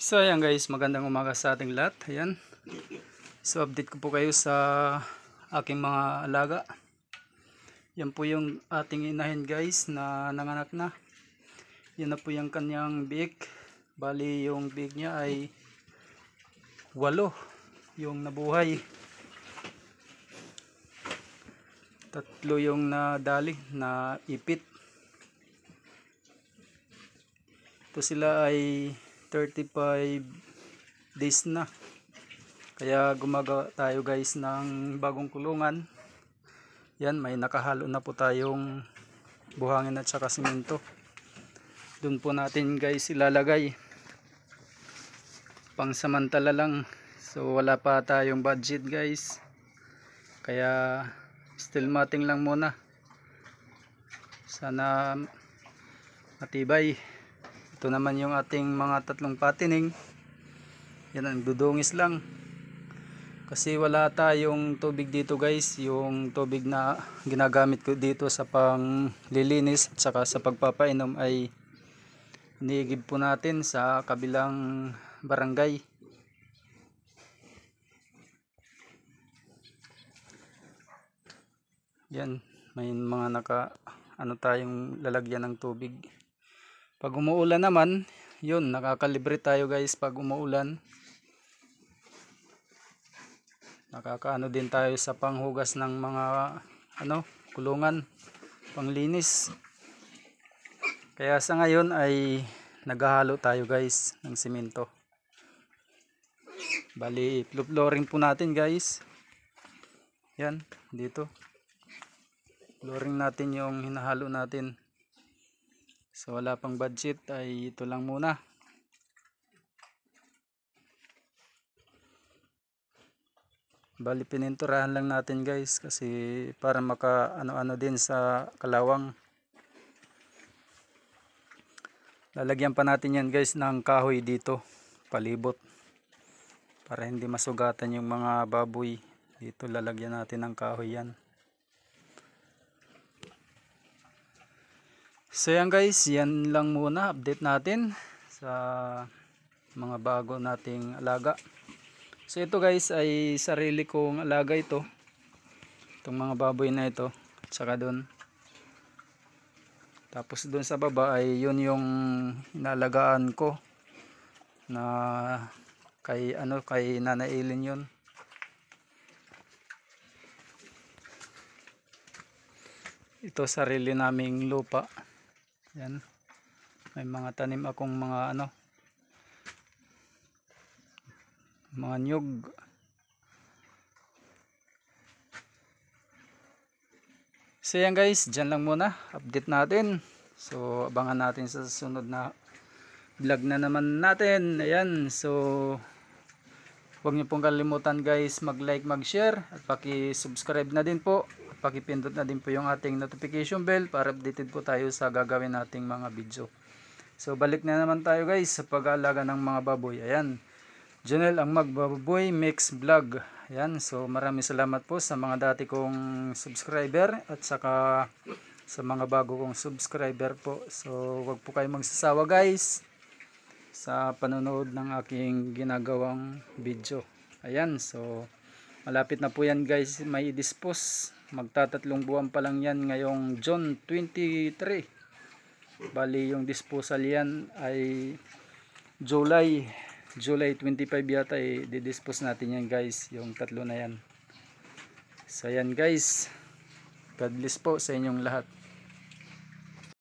So ayan guys, magandang umaga sa ating lahat. Ayan. So update ko po kayo sa aking mga alaga. Yan po yung ating inahin guys na nanganak na. Yan na po yung kanyang biik. Bali yung biik niya ay 8 yung nabuhay. 3 yung nadali na ipit. Ito sila ay 35 days na. Kaya gumagawa tayo guys ng bagong kulungan. Yan, may nakahalo na po tayong buhangin at saka simento. Doon po natin guys ilalagay. Pangsamantala lang. So wala pa tayong budget guys. Kaya still mating lang muna. Sana matibay. Ito naman yung ating mga 3 patining. Yan, ang dudungis lang. Kasi wala tayong tubig dito guys. Yung tubig na ginagamit ko dito sa panglilinis at saka sa pagpapainom ay iniigib po natin sa kabilang barangay. Yan, may mga tayong lalagyan ng tubig. Pag umuulan naman, yun, nakakalibre tayo guys pag umuulan. Nakakaano din tayo sa panghugas ng mga kulungan, panglinis. Kaya sa ngayon ay naghahalo tayo guys ng simento. Bali, flooring po natin guys. Yan, dito. Flooring natin yung hinahalo natin. So wala pang budget ay ito lang muna. Bali pininturahan lang natin guys kasi para maka ano din sa kalawang. Lalagyan pa natin yan guys ng kahoy dito palibot para hindi masugatan yung mga baboy. Dito lalagyan natin ng kahoy yan. So yan guys, yan lang muna update natin sa mga bago nating alaga. So ito guys ay sarili kong alaga ito. Itong mga baboy na ito at saka doon. Tapos doon sa baba ay yun yung inalagaan ko na kay Nana Eileen yun. Ito sarili naming lupa. Yan. May mga tanim akong mga mga nyug. So yan guys, dyan lang muna update natin. So abangan natin sa susunod na vlog na naman natin. Ayan, so huwag niyo pong kalimutan guys mag-like, mag-share at paki-subscribe na din po. Pakipindot na din po yung ating notification bell para updated po tayo sa gagawin nating mga video. So balik na naman tayo guys sa pag-aalaga ng mga baboy. Ayan, Jonel ang Magbaboy Mix Vlog. Ayan, so maraming salamat po sa mga dati kong subscriber at saka sa mga bago kong subscriber po. So wag po kayong magsasawa guys sa panonood ng aking ginagawang video. Ayan, so malapit na po yan guys, may dispose. Magta3 buwan pa lang yan ngayong June 23. Bali yung disposal yan ay July 25 yata i-dispose natin yan guys, yung 3 na yan. So yan guys, God bless po sa inyong lahat.